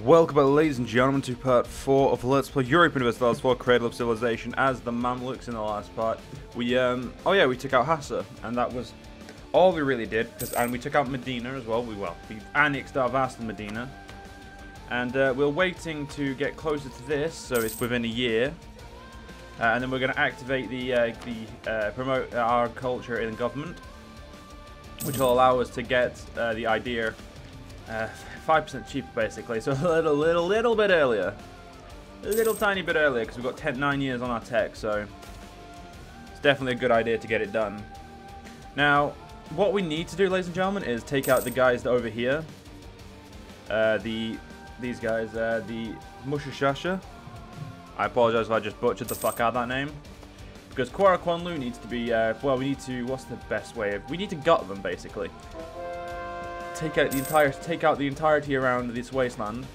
Welcome back, ladies and gentlemen, to part 4 of Let's Play Europa Universalis IV Cradle of Civilization as the Mamluks in the last part. We took out Hassa, and that was all we really did, and we took out Medina as well. We annexed our vassal Medina, and we're waiting to get closer to this, so it's within a year. And then we're going to activate promote our culture in government, which will allow us to get the idea 5% cheaper, basically. So a little bit earlier, a little tiny bit earlier, because we've got 9 years on our tech. So it's definitely a good idea to get it done. Now, what we need to do, ladies and gentlemen, is take out the guys over here. These guys, the Mushashasha. I apologize if I just butchered the fuck out of that name. Because Kwarakwanlu needs to be, well, we need to, what's the best way of, we need to gut them, basically. Take out the entirety around this wasteland.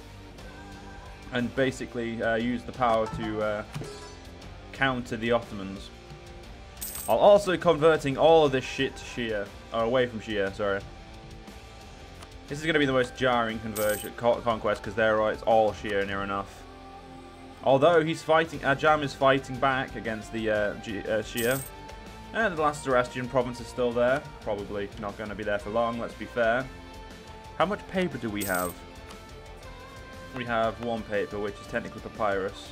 And basically use the power to counter the Ottomans. While also converting all of this shit to Shia, or away from Shia, sorry. This is going to be the most jarring conquest, because it's all Shia near enough. Although he's fighting, Ajam is fighting back against the Shia. And the last Zoroastrian province is still there. Probably not going to be there for long, let's be fair. How much paper do we have? We have 1 paper, which is technically papyrus.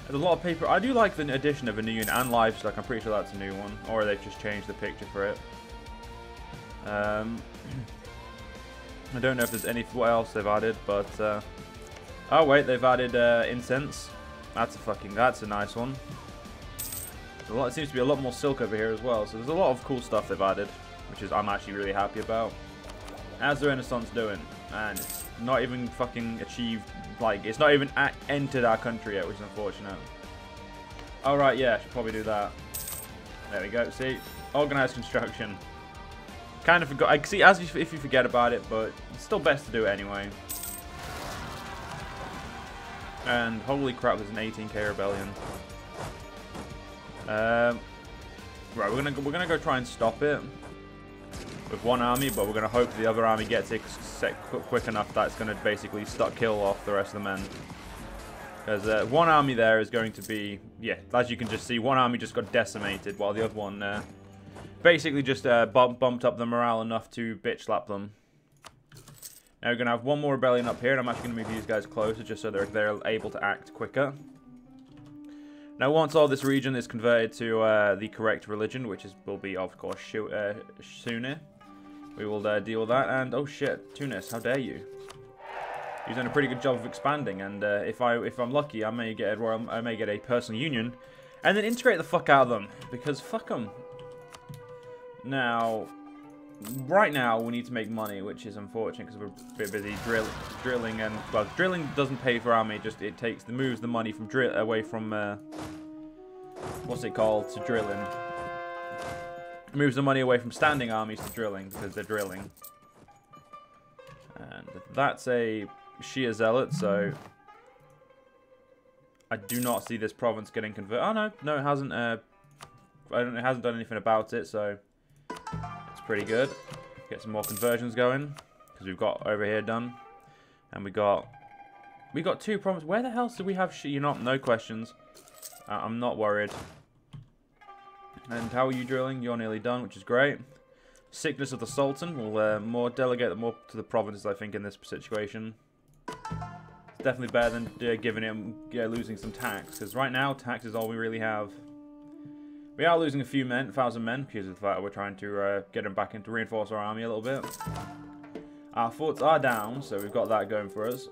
There's a lot of paper. I do like the addition of a new unit and livestock. I'm pretty sure that's a new one. Or they've just changed the picture for it. I don't know if there's what else they've added, but... oh wait, they've added incense. That's a nice one. It seems to be a lot more silk over here as well. So there's a lot of cool stuff they've added, which I'm actually really happy about. How's the Renaissance doing? And it's not even fucking achieved, like, it's not even entered our country yet, which is unfortunate. Alright, yeah, I should probably do that. There we go, see? Organized construction. Kind of forgot, I see, if you forget about it, but it's still best to do it anyway. And holy crap, there's an 18k rebellion. Right, we're gonna go try and stop it with 1 army, but we're gonna hope the other army gets it set quick enough that it's gonna basically kill off the rest of the men. Because 1 army there is going to be, yeah, as you can just see, 1 army just got decimated, while the other one basically just bumped up the morale enough to bitch slap them. Now we're going to have 1 more rebellion up here, and I'm actually going to move these guys closer just so they're able to act quicker. Now once all this region is converted to the correct religion, which will be, of course, Sunni, we will deal with that. And, oh shit, Tunis, how dare you. You've done a pretty good job of expanding, and if I'm lucky, I may get a personal union, and then integrate the fuck out of them, because fuck them. Now... right now, we need to make money, which is unfortunate because we're a bit busy drilling, and well, drilling doesn't pay for army. It moves the money from away from what's it called, to drilling. It moves the money away from standing armies to drilling because they're drilling. And that's a Shia zealot, so I do not see this province getting converted. Oh no, it hasn't. It hasn't done anything about it, so. Pretty good. Get some more conversions going because we've got over here done, and we got 2 provinces. Where the hell do we have no questions. I'm not worried. And how are you drilling? You're nearly done, which is great. Sickness of the Sultan will delegate more to the provinces, I think, in this situation. It's definitely better than giving him losing some tax, because right now tax is all we really have. We are losing a few 1,000 men because of the fact that we're trying to get them back in to reinforce our army a little bit. Our forts are down, so we've got that going for us.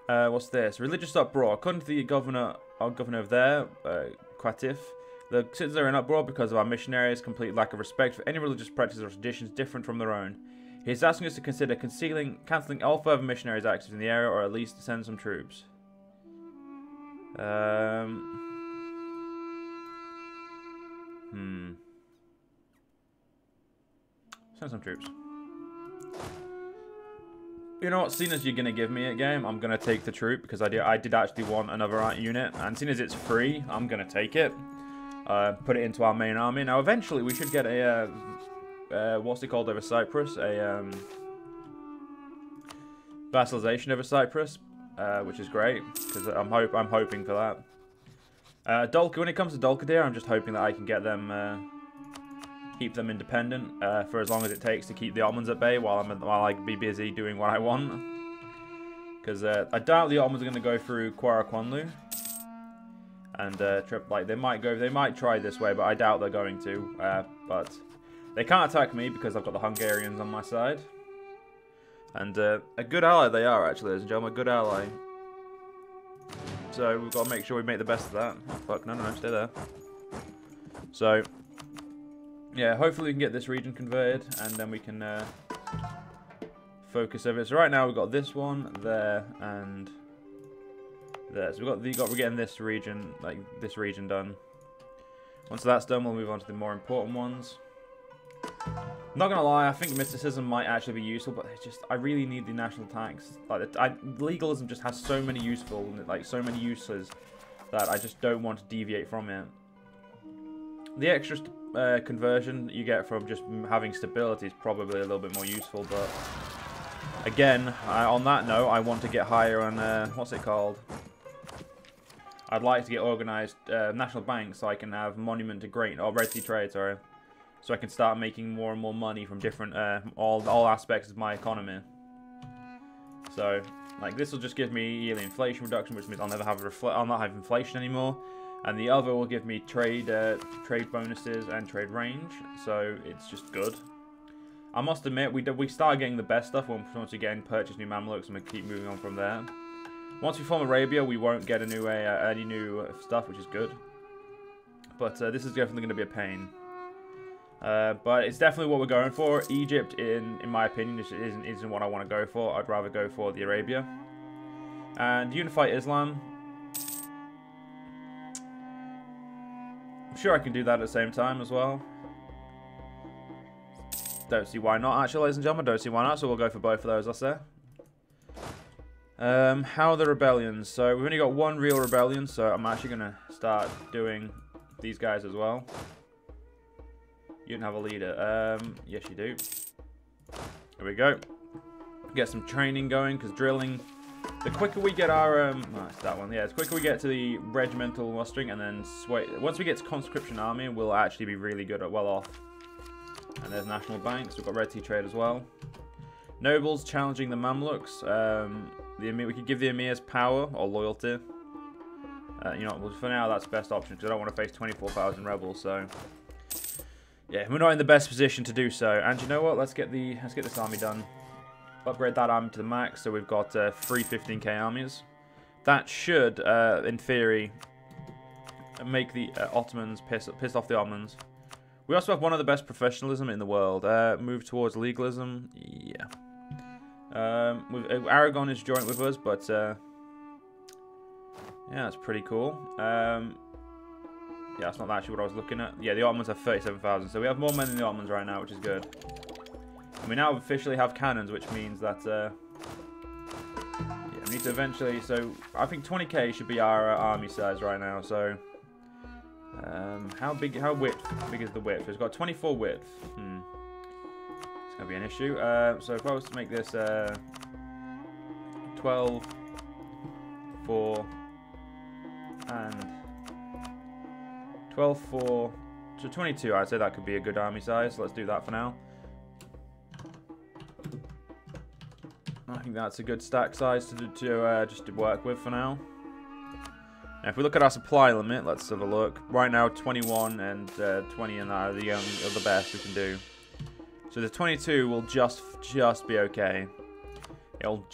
What's this? Religious uproar. According to the governor of there, Qatif, the citizens are in uproar because of our missionaries' complete lack of respect for any religious practices or traditions different from their own. He is asking us to consider cancelling all further missionaries' actions in the area, or at least send some troops. Send some troops. You know what? Seeing as you're gonna give me a game, I'm gonna take the troop because I did actually want another unit, and seeing as it's free, I'm gonna take it. Put it into our main army. Now, eventually, we should get a what's it called over Cyprus? vassalization over Cyprus, which is great because I'm hoping for that. When it comes to Dulcadir, I'm just hoping that I can get them, keep them independent for as long as it takes to keep the Ottomans at bay while I be busy doing what I want. Because I doubt the Ottomans are going to go through Quarakwanlu, and they might try this way, but I doubt they're going to. But they can't attack me because I've got the Hungarians on my side, and a good ally they are, actually, ladies and gentlemen, a good ally. So we've got to make sure we make the best of that. Oh, fuck, no, stay there. So yeah, hopefully we can get this region converted, and then we can focus over it. So right now we've got this one there and there. So we're getting this region, done. Once that's done, we'll move on to the more important ones. I'm not gonna lie, I think mysticism might actually be useful, but I really need the national tax. Legalism just has so many so many uses that I just don't want to deviate from it. The extra conversion you get from just having stability is probably a little bit more useful, but again, on that note, I want to get higher on, what's it called? I'd like to get organised national banks so I can have monument to great, or Red Sea trade, sorry. So I can start making more and more money from different, all aspects of my economy. So, this will just give me yearly inflation reduction, which means I'll not have inflation anymore. And the other will give me trade bonuses and trade range, so it's just good. I must admit, we start getting the best stuff once we purchase new Mamluks, and we keep moving on from there. Once we form Arabia, we won't get any new stuff, which is good. But this is definitely going to be a pain. But it's definitely what we're going for. Egypt, in my opinion, isn't what I want to go for. I'd rather go for the Arabia. And unify Islam. I'm sure I can do that at the same time as well. Don't see why not, actually, ladies and gentlemen. Don't see why not, so we'll go for both of those, I'll say. How are the rebellions? So we've only got one real rebellion, so I'm actually going to start doing these guys as well. You don't have a leader. Yes, you do. Here we go. Get some training going, because drilling... The quicker we get our... oh, it's that one. Yeah, the quicker we get to the regimental mustering, and then... Once we get to conscription army, we'll actually be really good at well off. And there's national banks. We've got Red Sea trade as well. Nobles challenging the Mamluks. We could give the emirs power or loyalty. You know, well, for now that's the best option, because I don't want to face 24,000 rebels. So yeah, we're not in the best position to do so. And you know what? Let's get this army done. Upgrade that army to the max, so we've got 3 15k armies. That should, in theory, make the Ottomans piss off the Ottomans. We also have one of the best professionalism in the world. Move towards legalism. Yeah. Aragon is joint with us, but yeah, that's pretty cool. Yeah, that's not actually what I was looking at. Yeah, the Ottomans have 37,000, so we have more men than the Ottomans right now, which is good. And we now officially have cannons, which means that yeah, we need to eventually. So I think 20k should be our army size right now. So how big is the width? It's got 24 width. It's gonna be an issue. So if I was to make this 12, 4, and 12, 4 to 22, I'd say that could be a good army size. So let's do that for now. I think that's a good stack size just to work with for now. Now, if we look at our supply limit, let's have a look. Right now, 21 and 20 and that are the best we can do. So the 22 will just be okay. It'll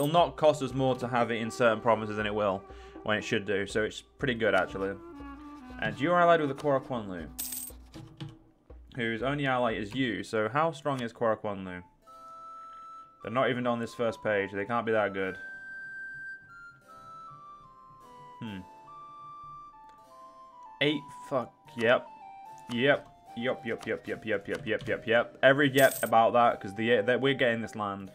not cost us more to have it in certain provinces than it will when it should do. So it's pretty good actually. And you're allied with the Quarakwanlu, whose only ally is you. So how strong is Quarakwanlu? They're not even on this first page. They can't be that good. Eight. Fuck. Yep. Every yep about that, because we're getting this land.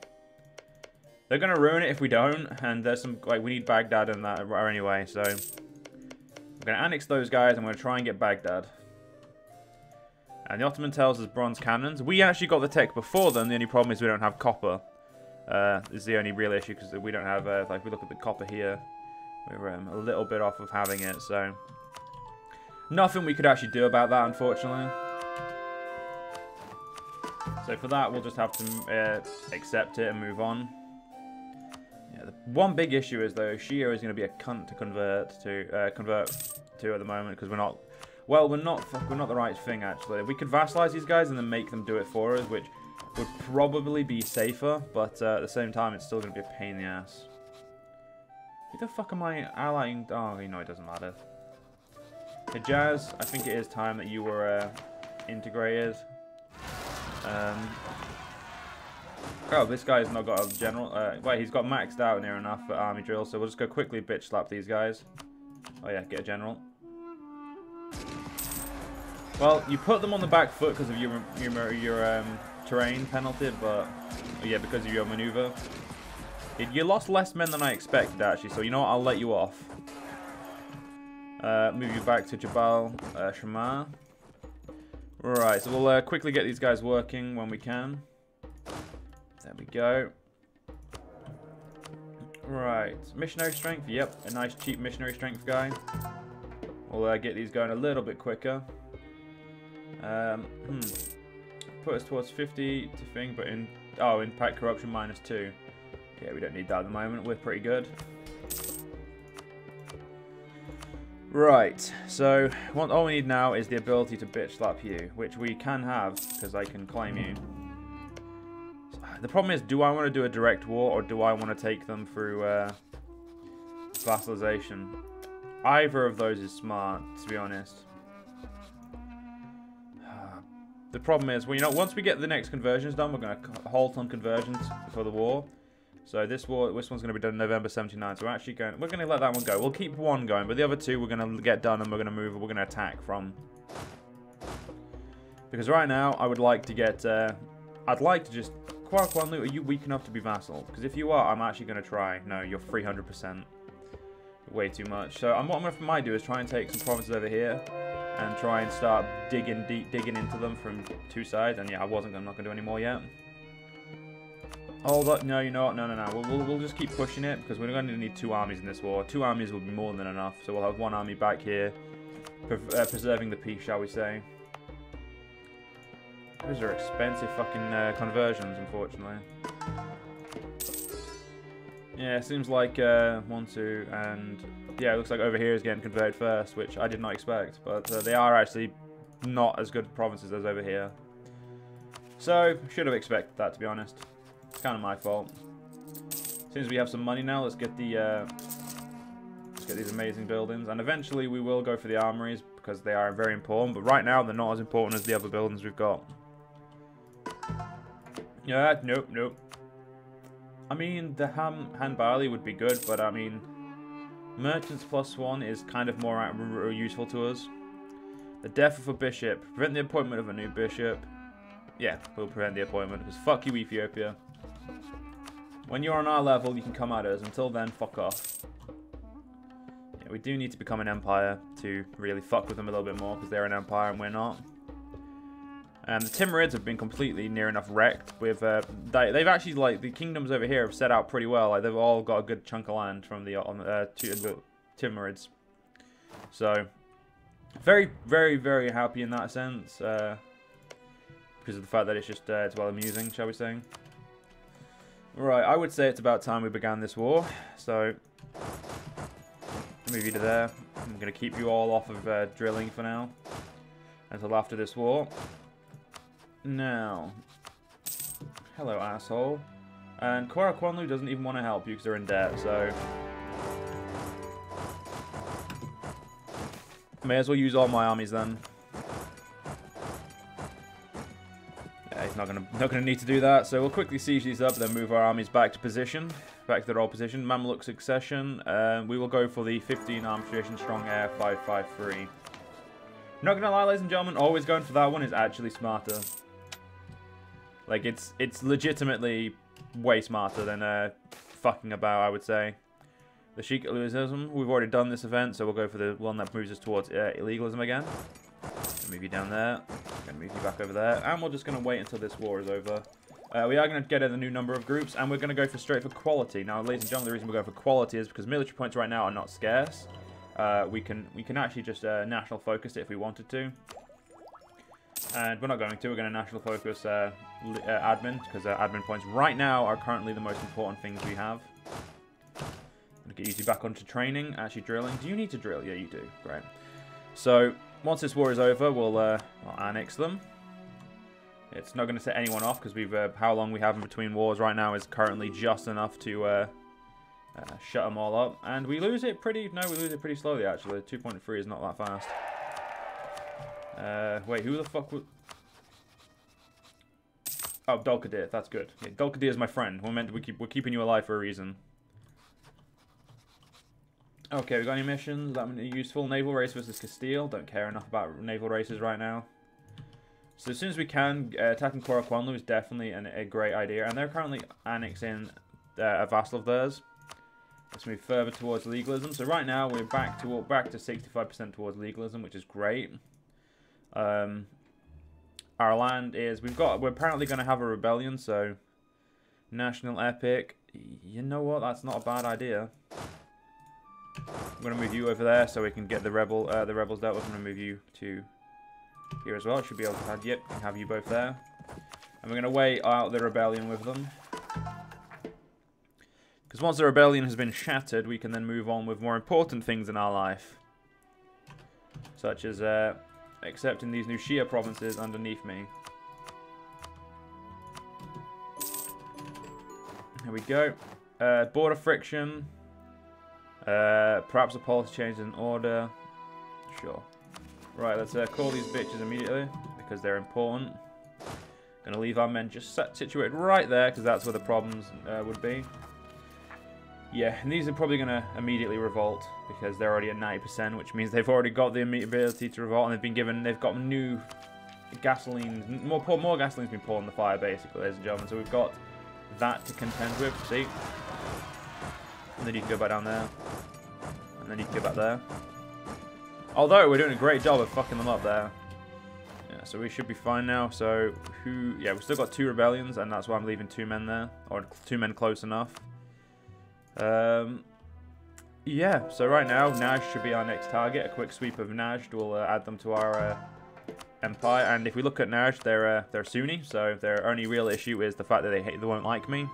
They're gonna ruin it if we don't, and there's some we need Baghdad and that anyway. So we're gonna annex those guys. I'm gonna try and get Baghdad. And the Ottoman tells us bronze cannons. We actually got the tech before them. The only problem is we don't have copper. is the only real issue, because we don't have, like, we look at the copper here, we're a little bit off of having it, so nothing we could actually do about that, unfortunately. So for that, we'll just have to accept it and move on. Yeah, the one big issue is, though, Shia is going to be a cunt to convert to at the moment, because we're not, well, we're not the right thing, actually. We could vassalize these guys and then make them do it for us, which would probably be safer, but at the same time, it's still going to be a pain in the ass. Who the fuck am I allying? Oh, you know, it doesn't matter. Hijaz, I think it is time that you were integrated. Oh, this guy's not got a general. Wait, he's got maxed out near enough for army drill, so we'll just go quickly bitch slap these guys. Oh yeah, get a general. Well, you put them on the back foot because of your terrain penalty, but yeah, because of your maneuver. You lost less men than I expected, actually, so you know what, I'll let you off. Move you back to Jabal Shamar. Right, so we'll quickly get these guys working when we can. There we go. Right, missionary strength, yep, a nice cheap missionary strength guy. We'll get these going a little bit quicker. Put us towards 50 to thing, but impact corruption -2. Yeah, we don't need that at the moment, we're pretty good. Right, so all we need now is the ability to bitch slap you, which we can have, because I can claim you. The problem is, do I want to do a direct war, or do I want to take them through vassalization? Either of those is smart, to be honest. The problem is, well, you know, once we get the next conversions done, we're going to halt on conversions for the war. So this one's going to be done November 79. So we're going to let that one go. We'll keep one going, but the other two we're going to get done, and we're going to move. We're going to attack from. Because right now, I would like to get. I'd like to just. Kwarakwanlu, are you weak enough to be vassal? Because if you are, I'm actually going to try. No, you're 300%. Way too much. So what I might do is try and take some provinces over here, and try and start digging into them from two sides. And yeah, I'm not going to do any more yet. Hold up, no, you know what? No. We'll just keep pushing it, because we're going to need 2 armies in this war. 2 armies will be more than enough. So we'll have 1 army back here, preserving the peace, shall we say. Those are expensive fucking conversions, unfortunately. Yeah, it seems like 1, 2, and yeah, it looks like over here is getting converted first, which I did not expect. But they are actually not as good provinces as over here. So, should have expected that, to be honest. It's kind of my fault. As soon as we have some money now, let's get these amazing buildings, and eventually we will go for the armories because they are very important. But right now, they're not as important as the other buildings we've got. Yeah, nope. I mean, the Han Bali would be good, but I mean, merchants +1 is kind of more useful to us. The death of a bishop, prevent the appointment of a new bishop. Yeah, we'll prevent the appointment because fuck you, Ethiopia. When you're on our level, you can come at us. Until then, fuck off. Yeah, we do need to become an empire to really fuck with them a little bit more because they're an empire and we're not. And the Timurids have been completely near enough wrecked. With they've actually, like, the kingdoms over here have set out pretty well. Like, they've all got a good chunk of land from the Timurids. So, very, very, very happy in that sense. Because of the fact that it's just it's well amusing, shall we say. Right, I would say it's about time we began this war. So, move you to there. I'm going to keep you all off of drilling for now. Until after this war. Now, hello asshole. And Kwarakwanlu doesn't even want to help you because they're in debt, so may as well use all my armies then. Yeah, he's not gonna need to do that, so we'll quickly siege these up, then move our armies back to position, back to their old position. Mamluk succession. We will go for the 15 armed tradition strong air 553. Not gonna lie, ladies and gentlemen, always going for that one is actually smarter. Like, it's legitimately way smarter than fucking about, I would say. The Sheikh illegalism, we've already done this event, so we'll go for the one that moves us towards illegalism again. Move you down there. Gonna move you back over there, and we're just gonna wait until this war is over. We are going to get in a new number of groups, and we're going to go straight for quality. Now, ladies and gentlemen, the reason we're going for quality is because military points right now are not scarce. We can actually just national focus it if we wanted to. And we're not going to. We're going to national focus admin, because admin points right now are currently the most important things we have. I'm going to get you two back onto training, actually drilling. Do you need to drill? Yeah, you do. Great. So, once this war is over, we'll annex them. It's not going to set anyone off, because we've how long we have in between wars right now is currently just enough to shut them all up. And we lose it pretty... No, we lose it pretty slowly, actually. 2.3 is not that fast. Wait, who the fuck would... Oh, Dolkadir, that's good. Yeah, Dolkadir is my friend. We're keeping you alive for a reason. Okay, we got any missions? That useful. Naval race versus Castile. Don't care enough about naval races right now. So as soon as we can, attacking Coraquanlu is definitely a great idea. And they're currently annexing a vassal of theirs. Let's move further towards legalism. So right now we're back to 65% towards legalism, which is great. Our land is we're apparently going to have a rebellion, so national epic. You know what? That's not a bad idea. I'm going to move you over there so we can get the rebels dealt with. I'm going to move you to here as well. I should be able to have you both there. And we're going to wait out the rebellion with them. Because once the rebellion has been shattered, we can then move on with more important things in our life. Such as accepting these new Shia provinces underneath me. Here we go. Border friction. Perhaps a policy change in order. Sure. Right, let's call these bitches immediately because they're important. Gonna leave our men just situated right there because that's where the problems would be. Yeah, and these are probably gonna immediately revolt because they're already at 90%, which means they've already got the ability to revolt, and they've got new gasoline, more gasoline's been poured on the fire, basically, ladies and gentlemen. So we've got that to contend with. See, and then you can go back down there, and then you can go back there. Although we're doing a great job of fucking them up there. Yeah, so we should be fine now. So yeah, we've still got 2 rebellions, and that's why I'm leaving 2 men there, or 2 men close enough. Yeah, so right now, Najd should be our next target. A quick sweep of Najd will add them to our empire. And if we look at Najd, they're Sunni, so their only real issue is the fact that they won't like me,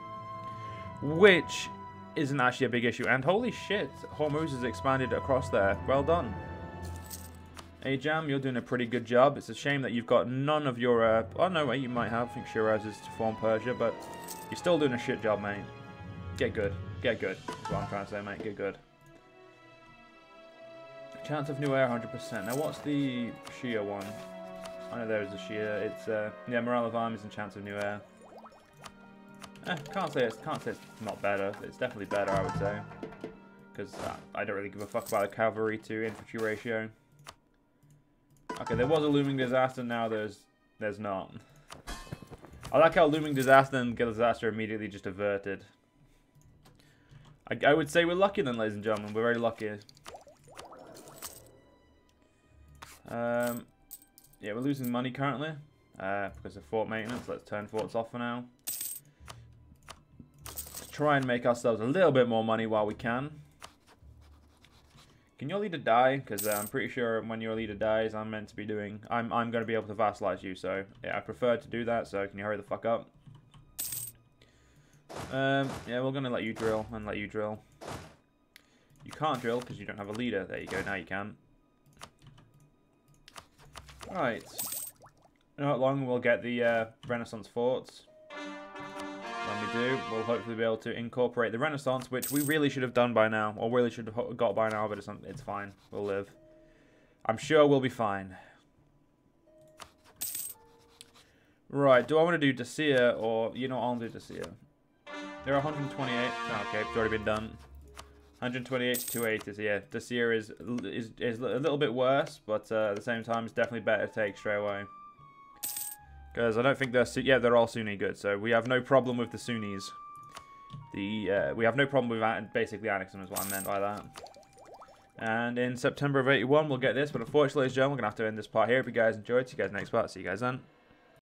which isn't actually a big issue. And holy shit, Hormuz has expanded across there. Well done. Ajam, you're doing a pretty good job. It's a shame that you've got none of your... oh, no, wait, you might have. I think Shiraz is to form Persia, but you're still doing a shit job, mate. Get good. Get good. That's what I'm trying to say, mate. Get good. Chance of new heir, 100%. Now, what's the Shia one? I know there is a Shia. It's, yeah, morale of armies and chance of new heir. Can't say it's not better. It's definitely better, I would say. Because I don't really give a fuck about the cavalry to infantry ratio. Okay, there was a looming disaster, now there's not. I like how looming disaster and disaster immediately just averted. I would say we're lucky then, ladies and gentlemen. We're very lucky. Yeah, we're losing money currently because of fort maintenance. Let's turn forts off for now. Let's try and make ourselves a little bit more money while we can. Can your leader die? Because I'm pretty sure when your leader dies, I'm meant to be doing... I'm going to be able to vassalize you, so yeah, I prefer to do that, so can you hurry the fuck up? Yeah, we're going to let you drill and let you drill. You can't drill because you don't have a leader. There you go, now you can. Right. Not long we'll get the Renaissance forts. When we do, we'll hopefully be able to incorporate the Renaissance, which we really should have done by now, or really should have got by now, but it's fine. We'll live. I'm sure we'll be fine. Right, do I want to do Dacia, or, you know, I'll do Dacia. There are 128. Oh, okay, it's already been done. 128 to 280. Yeah, Dacia is a little bit worse, but at the same time, it's definitely better to take straight away. Because I don't think they're all Sunni good, so we have no problem with the Sunnis. We have no problem with basically annexing is what I meant by that. And in September of '81 we'll get this, but unfortunately, ladies and gentlemen, we're going to have to end this part here. If you guys enjoyed, see you guys next part. See you guys then.